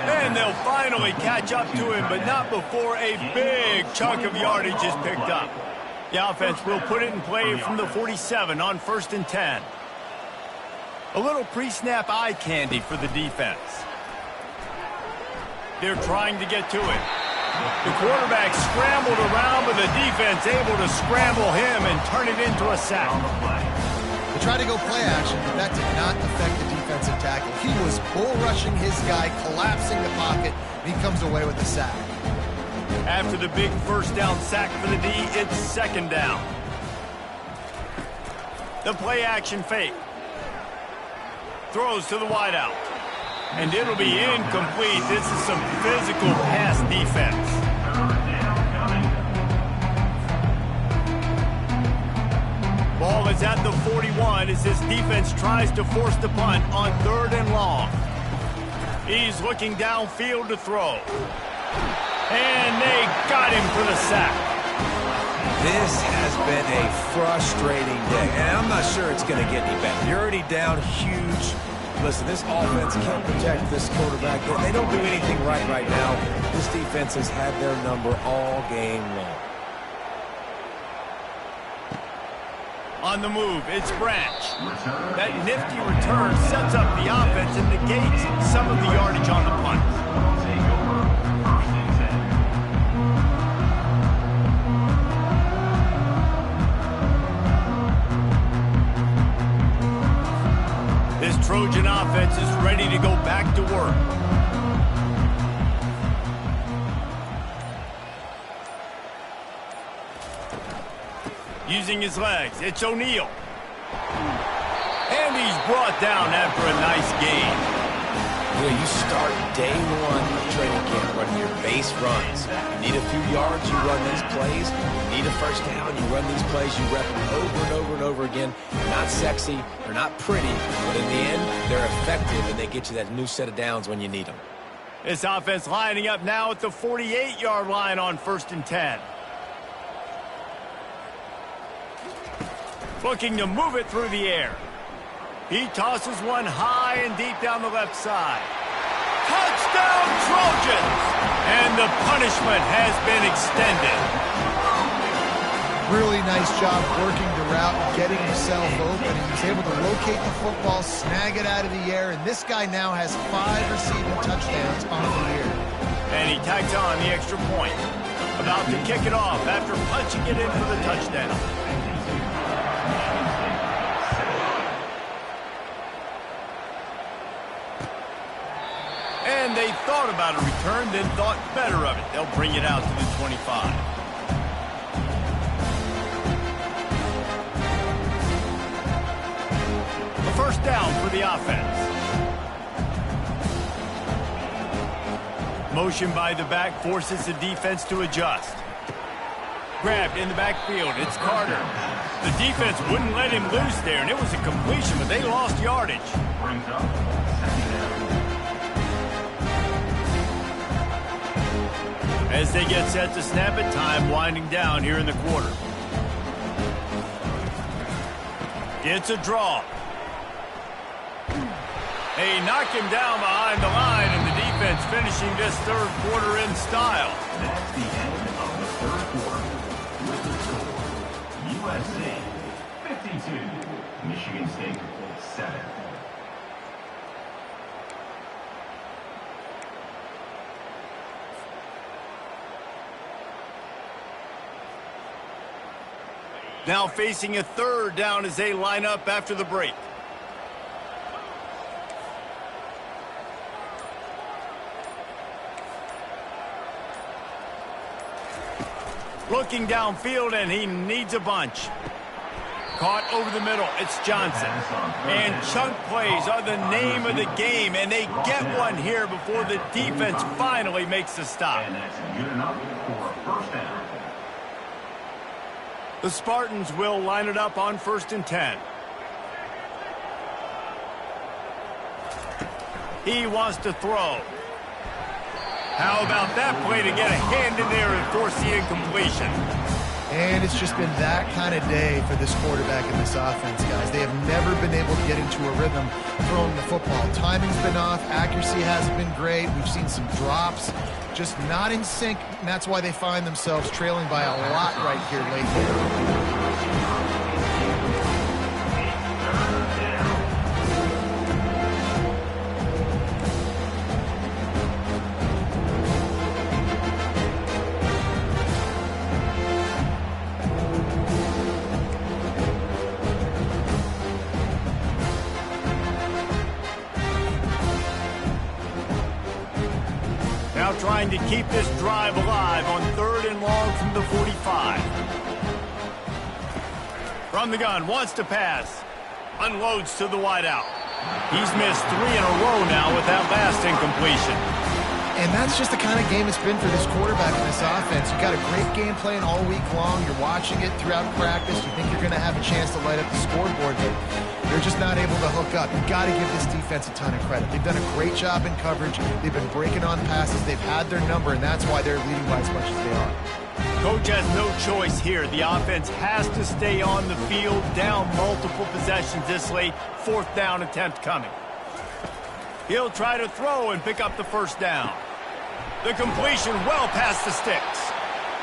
And they'll finally catch up to him, but not before a big chunk of yardage is picked up. The offense will put it in play from the 47 on 1st and 10. A little pre-snap eye candy for the defense. They're trying to get to it. The quarterback scrambled around, but the defense able to scramble him and turn it into a sack. They tried to go play action, but that did not affect the defensive tackle. He was bull rushing his guy, collapsing the pocket, and he comes away with a sack. After the big 1st down sack for the D, it's 2nd down. The play action fake. Throws to the wideout. And it'll be incomplete. This is some physical pass defense. is at the 41 as his defense tries to force the punt on 3rd and long. He's looking downfield to throw. And they got him for the sack. This has been a frustrating day, and I'm not sure it's going to get any better. You're already down huge. Listen, this offense can't protect this quarterback. They don't do anything right now. This defense has had their number all game long. On the move, it's Branch. That nifty return sets up the offense and negates some of the yardage on the punt. This Trojan offense is ready to go back to work. Using his legs, it's O'Neal. And he's brought down after a nice gain. You start day one of training camp running your base runs. You need a few yards, you run these plays. You need a first down, you run these plays. You rep them over and over and over again. They're not sexy, they're not pretty, but in the end, they're effective, and they get you that new set of downs when you need them. This offense lining up now at the 48-yard line on 1st and 10. Looking to move it through the air. He tosses one high and deep down the left side. Touchdown, Trojans! And the punishment has been extended. Really nice job working the route and getting himself open. He was able to locate the football, snag it out of the air, and this guy now has 5 receiving touchdowns on the year. And he tags on the extra point. About to kick it off after punching it in for the touchdown. And they thought about a return, then thought better of it. They'll bring it out to the 25. A first down for the offense. Motion by the back forces the defense to adjust. Grabbed in the backfield, it's Carter. The defense wouldn't let him loose there, and it was a completion, but they lost yardage. Brings up second down. As they get set to snap it, time winding down here in the quarter. It's a draw. They knock him down behind the line, and the defense finishing this 3rd quarter in style. That's the end of the 3rd quarter. With the score, USA 52, Michigan State 7. Now facing a 3rd down as they line up after the break. Looking downfield, and he needs a bunch. Caught over the middle, it's Johnson. And chunk plays are the name of the game, and they get one here before the defense finally makes the stop. And that's good enough for a first down. The Spartans will line it up on 1st and 10. He wants to throw. How about that play to get a hand in there and force the incompletion? And it's just been that kind of day for this quarterback in this offense, guys. They have never been able to get into a rhythm throwing the football. Timing's been off. Accuracy hasn't been great. We've seen some drops. Just not in sync, and that's why they find themselves trailing by a lot right here lately. Trying to keep this drive alive on 3rd and long from the 45. From the gun, wants to pass. Unloads to the wideout. He's missed 3 in a row now with that last incompletion. And that's just the kind of game it's been for this quarterback and this offense. You've got a great game plan all week long. You're watching it throughout practice. You think you're going to have a chance to light up the scoreboard, but they're just not able to hook up. You've got to give this defense a ton of credit. They've done a great job in coverage. They've been breaking on passes. They've had their number, and that's why they're leading by as much as they are. Coach has no choice here. The offense has to stay on the field, down multiple possessions this late. 4th down attempt coming. He'll try to throw and pick up the first down. The completion well past the sticks.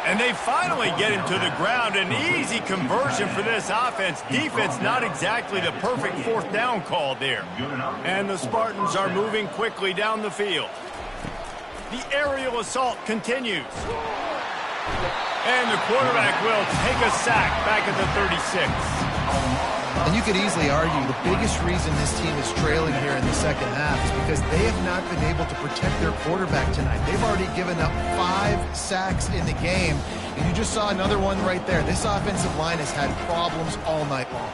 And they finally get him to the ground. An easy conversion for this offense. Defense not exactly the perfect 4th down call there. And the Spartans are moving quickly down the field. The aerial assault continues. And the quarterback will take a sack back at the 36. And you could easily argue the biggest reason this team is trailing here in the second half is because they have not been able to protect their quarterback tonight. They've already given up 5 sacks in the game, and you just saw another one right there. This offensive line has had problems all night long.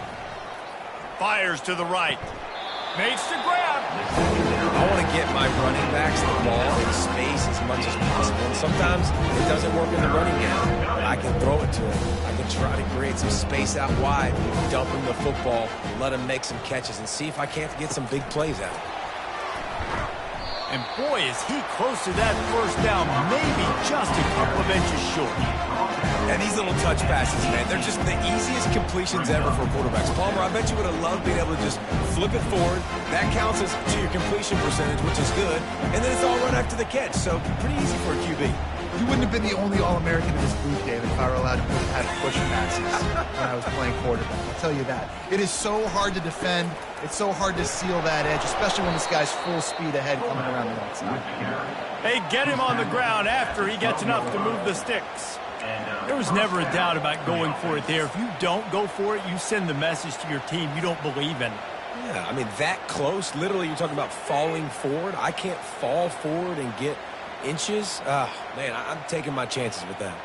Fires to the right. Makes the grab. I want to get my running backs the ball in space as much as possible. And sometimes it doesn't work in the running game. I can throw it to him. I can try to create some space out wide, dump him the football, let him make some catches, and see if I can't get some big plays out of him. And boy, is he close to that first down, maybe just a couple of inches short. And these little touch passes, man, they're just the easiest completions ever for quarterbacks. Palmer, I bet you would have loved being able to just flip it forward. That counts as to your completion percentage, which is good. And then it's all run after the catch, so pretty easy for a QB. You wouldn't have been the only All-American in this booth, David, if I were allowed to have push passes when I was playing quarterback. I'll tell you that. It is so hard to defend. It's so hard to seal that edge, especially when this guy's full speed ahead coming around the outside. Hey, get him on the ground after he gets enough to move the sticks. There was never a doubt about going for it there. If you don't go for it, you send the message to your team you don't believe in it. Yeah, I mean, that close, literally you're talking about falling forward. I can't fall forward and get inches. Man, I'm taking my chances with that.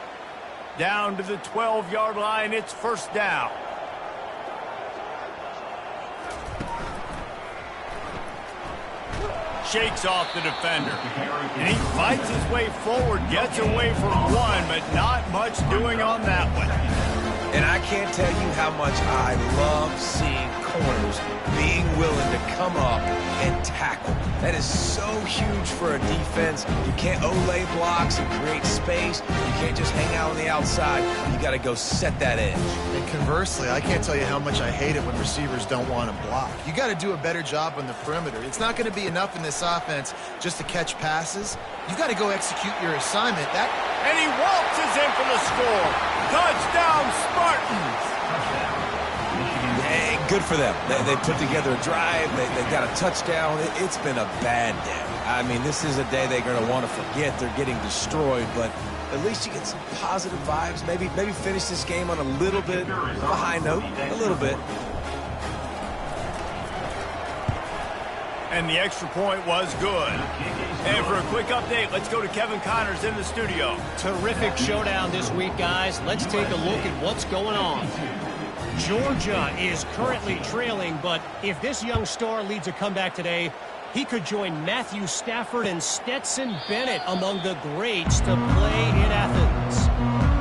Down to the 12-yard line, it's first down. Shakes off the defender. And he fights his way forward, gets away from one, but not much doing on that one. And I can't tell you how much I love seeing corners being willing to come up and tackle. That is so huge for a defense. You can't olay blocks and create space. You can't just hang out on the outside. You got to go set that edge. And conversely, I can't tell you how much I hate it when receivers don't want to block. You got to do a better job on the perimeter. It's not going to be enough in this offense just to catch passes. You got to go execute your assignment. And he waltzes in for the score. Touchdown, Spartans! Hey, good for them. They put together a drive. They got a touchdown. It's been a bad day. I mean, this is a day they're going to want to forget. They're getting destroyed, but at least you get some positive vibes. Maybe finish this game on a little bit of a high note. A little bit. And the extra point was good. And for a quick update, let's go to Kevin Connors in the studio. Terrific showdown this week, guys. Let's take a look at what's going on. Georgia is currently trailing, but if this young star leads a comeback today, he could join Matthew Stafford and Stetson Bennett among the greats to play in Athens.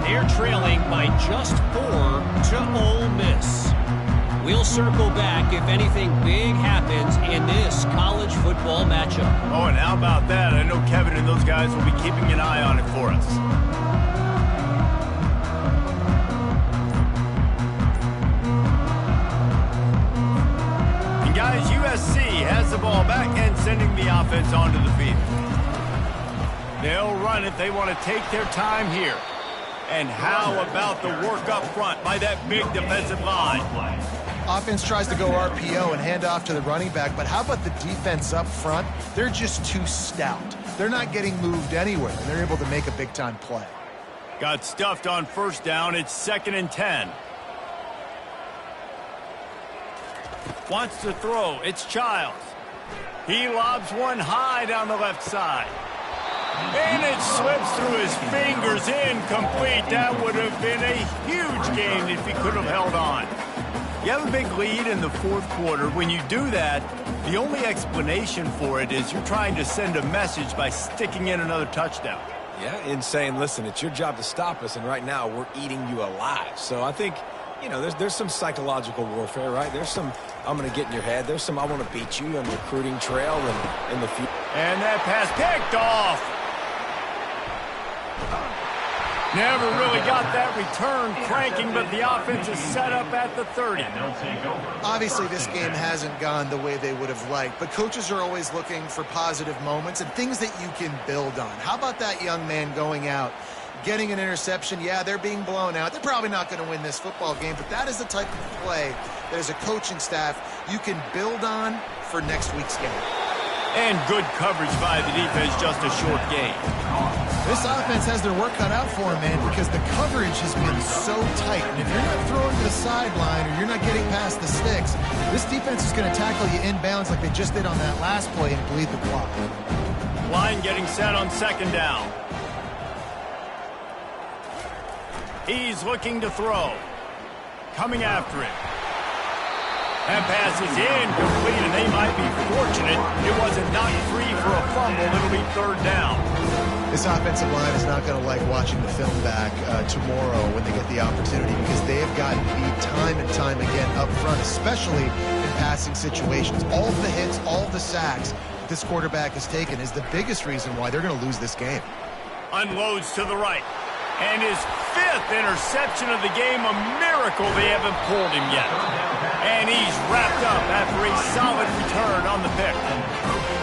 They're trailing by just 4 to Ole Miss. We'll circle back if anything big happens in this college football matchup. Oh, and how about that? I know Kevin and those guys will be keeping an eye on it for us. And guys, USC has the ball back and sending the offense onto the field. They'll run it. They want to take their time here. And how about the work up front by that big defensive line? Offense tries to go RPO and hand off to the running back, but how about the defense up front? They're just too stout. They're not getting moved anywhere, and they're able to make a big-time play. Got stuffed on first down. It's 2nd and 10. Wants to throw. It's Childs. He lobs one high down the left side. And it slips through his fingers, incomplete. That would have been a huge gain if he could have held on. You have a big lead in the fourth quarter. When you do that, the only explanation for it is you're trying to send a message by sticking in another touchdown. Yeah, and saying, listen, it's your job to stop us, and right now we're eating you alive. So I think, you know, there's some psychological warfare, right? There's some, I'm going to get in your head. There's some, I want to beat you on the recruiting trail and in the future. And that pass picked off. Never really got that return cranking, but the offense is set up at the 30. Obviously, this game hasn't gone the way they would have liked, but coaches are always looking for positive moments and things that you can build on. How about that young man going out, getting an interception? Yeah, they're being blown out. They're probably not going to win this football game, but that is the type of play that as a coaching staff you can build on for next week's game. And good coverage by the defense, just a short gain. This offense has their work cut out for them, man, because the coverage has been so tight. And if you're not throwing to the sideline or you're not getting past the sticks, this defense is going to tackle you inbounds like they just did on that last play and bleed the clock. Line getting set on second down. He's looking to throw. Coming after it. That pass is incomplete, and they might be fortunate it wasn't knocked free for a fumble. It'll be third down. This offensive line is not going to like watching the film back tomorrow when they get the opportunity, because they have gotten beat time and time again up front, especially in passing situations. All of the hits, all of the sacks this quarterback has taken is the biggest reason why they're going to lose this game. Unloads to the right. And his fifth interception of the game, a miracle they haven't pulled him yet. And he's wrapped up after a solid return on the pick.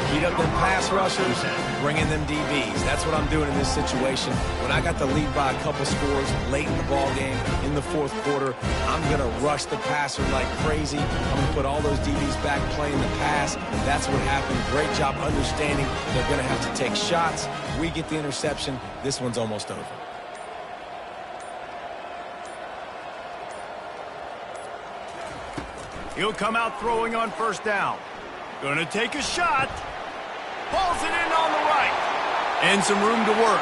Beat up them pass rushers, bring in them DBs. That's what I'm doing in this situation. When I got the lead by a couple scores late in the ball game, in the fourth quarter, I'm going to rush the passer like crazy. I'm going to put all those DBs back playing the pass. That's what happened. Great job understanding they're going to have to take shots. We get the interception. This one's almost over. He'll come out throwing on first down. Gonna take a shot. Pulls it in on the right. And some room to work.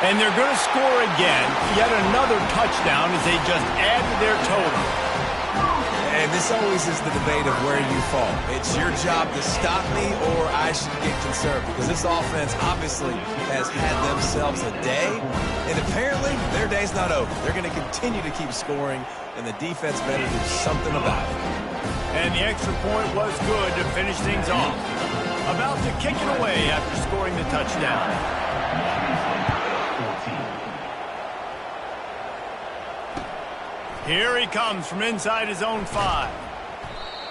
And they're gonna score again. Yet another touchdown as they just add to their total. And this always is the debate of where you fall. It's your job to stop me, or I should get concerned, because this offense obviously has had themselves a day, and apparently their day's not over. They're going to continue to keep scoring, and the defense better do something about it. And the extra point was good to finish things off. About to kick it away after scoring the touchdown. Here he comes from inside his own 5.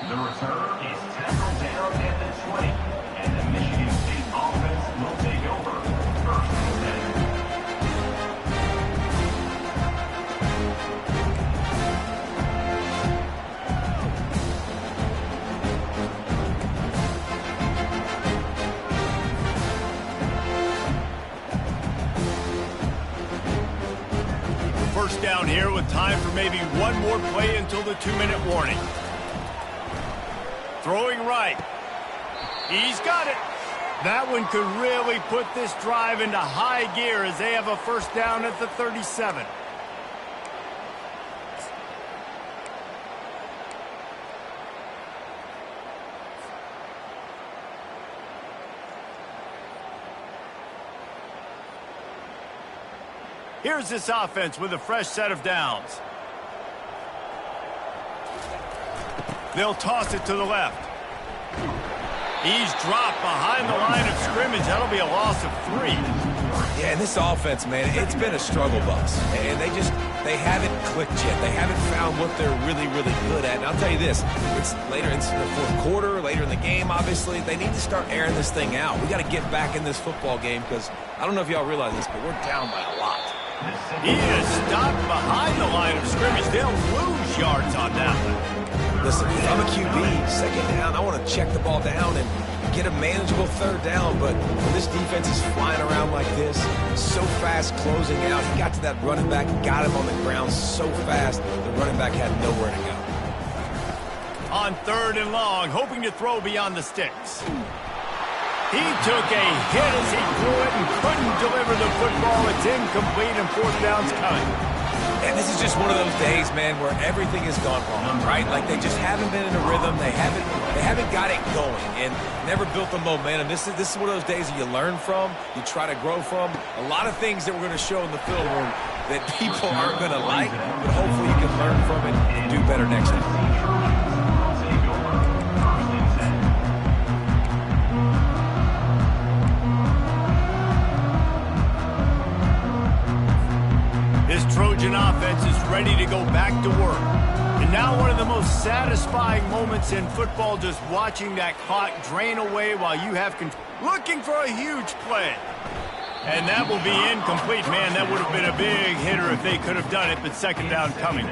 The return is tackled down at the 20, and the Michigan State offense will take over. First and 10. First down here with time for maybe one more play until the 2-minute warning. Throwing right. He's got it. That one could really put this drive into high gear as they have a first down at the 37. Here's this offense with a fresh set of downs. They'll toss it to the left. He's dropped behind the line of scrimmage. That'll be a loss of 3. Yeah, and this offense, man, it's been a struggle bus. And they haven't clicked yet. They haven't found what they're really, really good at. And I'll tell you this, it's later in the fourth quarter, later in the game, obviously. They need to start airing this thing out. We got to get back in this football game, because I don't know if y'all realize this, but we're down by a lot. He is stopped behind the line of scrimmage. They'll lose yards on that one. Listen, if I'm a QB, second down, I want to check the ball down and get a manageable third down. But when this defense is flying around like this, so fast closing out, he got to that running back, got him on the ground so fast, the running back had nowhere to go. On third and long, hoping to throw beyond the sticks. He took a hit as he threw it and couldn't deliver the football. It's incomplete and fourth down's coming. And this is just one of those days, man, where everything has gone wrong, right? Like they just haven't been in a rhythm. They haven't got it going and never built the momentum. This is one of those days that you learn from, you try to grow from. A lot of things that we're going to show in the film room that people aren't going to like, but hopefully you can learn from it and do better next time. This Trojan offense is ready to go back to work. And now one of the most satisfying moments in football, just watching that clock drain away while you have control. Looking for a huge play. And that will be incomplete. Man, that would have been a big hitter if they could have done it, but second down coming.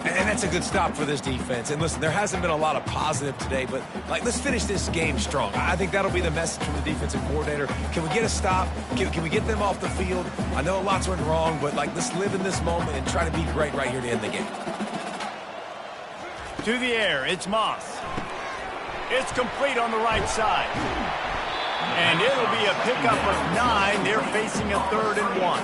And that's a good stop for this defense. And listen, there hasn't been a lot of positive today, but let's finish this game strong. I think that'll be the message from the defensive coordinator. Can we get a stop? Can we get them off the field? I know lots went wrong, but let's live in this moment and try to be great right here to end the game. To the air, it's Moss. It's complete on the right side. And it'll be a pickup of 9. They're facing a 3rd and 1.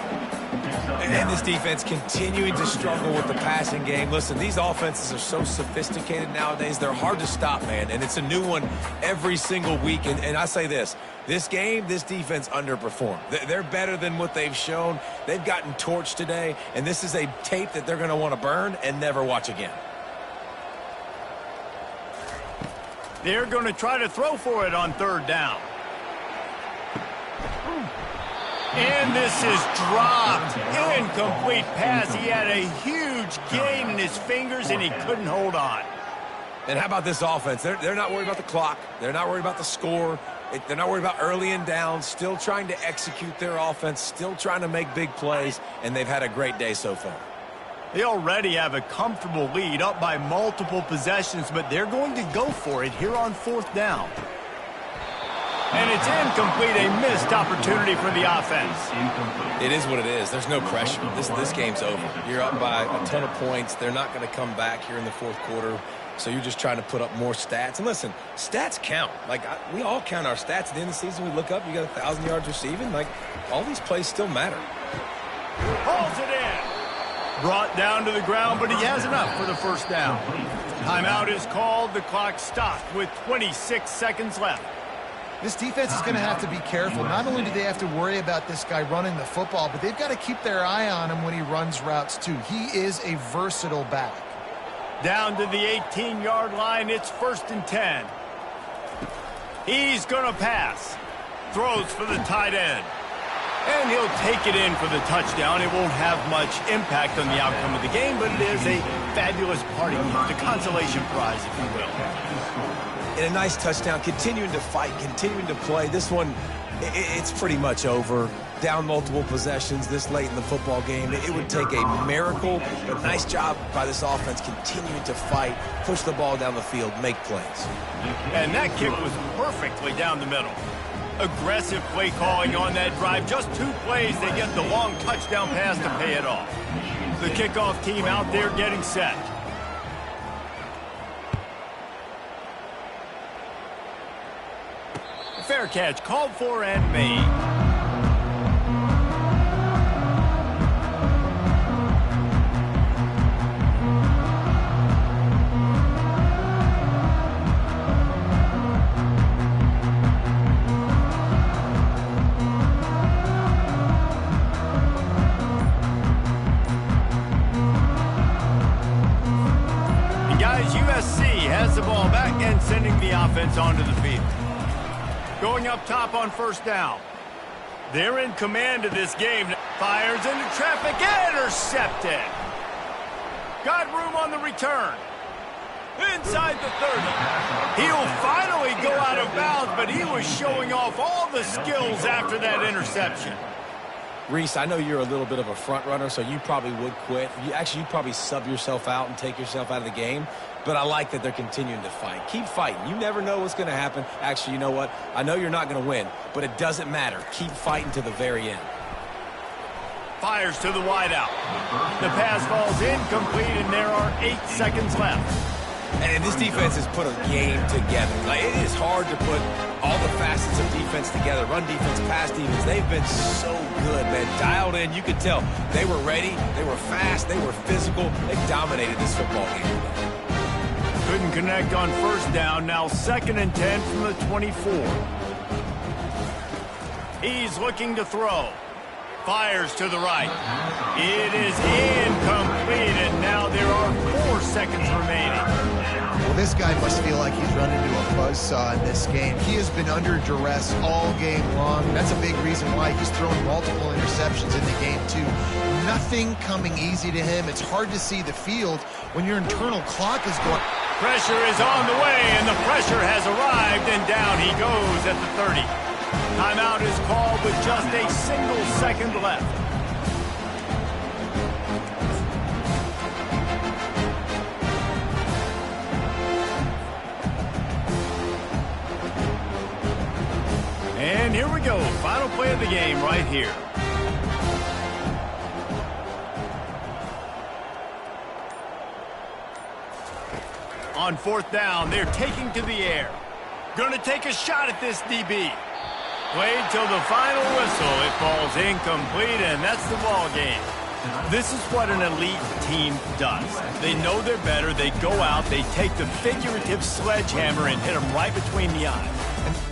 And this defense continuing to struggle with the passing game. Listen, these offenses are so sophisticated nowadays. They're hard to stop, man. And it's a new one every single week. And I say this game, this defense underperformed. They're better than what they've shown. They've gotten torched today. And this is a tape that they're going to want to burn and never watch again. They're going to try to throw for it on 3rd down. And this is dropped. Incomplete pass. He had a huge gain in his fingers, and he couldn't hold on. And how about this offense? They're not worried about the clock. They're not worried about the score. They're not worried about early and down. Still trying to execute their offense. Still trying to make big plays, and they've had a great day so far. They already have a comfortable lead, up by multiple possessions, but they're going to go for it here on 4th down. And it's incomplete, a missed opportunity for the offense. It is what it is. There's no pressure. This game's over. You're up by a ton of points. They're not going to come back here in the 4th quarter, so you're just trying to put up more stats. And listen, stats count. We all count our stats. At the end of the season, we look up, you got 1,000 yards receiving. All these plays still matter. Hauls it in. Brought down to the ground, but he has enough for the 1st down. Timeout is called. The clock stopped with 26 seconds left. This defense is going to have to be careful. Not only do they have to worry about this guy running the football, but they've got to keep their eye on him when he runs routes too. He is a versatile back. Down to the 18-yard line, it's 1st and 10. He's going to pass. Throws for the tight end. And he'll take it in for the touchdown. It won't have much impact on the outcome of the game, but it is a fabulous parting gift, a consolation prize, if you will. And a nice touchdown, continuing to fight, continuing to play. This one, it's pretty much over. Down multiple possessions this late in the football game. It would take a miracle, but nice job by this offense continuing to fight, push the ball down the field, make plays. And that kick was perfectly down the middle. Aggressive play calling on that drive. Just 2 plays, they get the long touchdown pass to pay it off. The kickoff team out there getting set. Fair catch called for and made. And guys, USC has the ball back and sending the offense onto the field. Going up top on 1st down. They're in command of this game. Fires into traffic. Intercepted. Got room on the return. Inside the 30. He'll finally go out of bounds, but he was showing off all the skills after that interception. Reese, I know you're a little bit of a front runner, so you probably would quit. You probably sub yourself out and take yourself out of the game. But I like that they're continuing to fight. Keep fighting. You never know what's going to happen. Actually, you know what? I know you're not going to win, but it doesn't matter. Keep fighting to the very end. Fires to the wideout. The pass falls incomplete, and there are 8 seconds left. And this defense has put a game together. Like, it is hard to put all the facets of defense together. Run defense, pass defense. They've been so good, man. Dialed in. You could tell they were ready. They were fast. They were physical. They dominated this football game today. Couldn't connect on first down. Now 2nd and 10 from the 24. He's looking to throw. Fires to the right. It is incomplete, and now there are 4 seconds remaining. Well, this guy must feel like he's run into a buzzsaw in this game. He has been under duress all game long. That's a big reason why he's thrown multiple interceptions in the game, too. Nothing coming easy to him. It's hard to see the field when your internal clock is going. Pressure is on the way, and the pressure has arrived, and down he goes at the 30. Timeout is called with just a single second left. And here we go. Final play of the game right here. On 4th down, they're taking to the air. Going to take a shot at this DB. Played till the final whistle. It falls incomplete, and that's the ball game. This is what an elite team does. They know they're better. They go out. They take the figurative sledgehammer and hit them right between the eyes.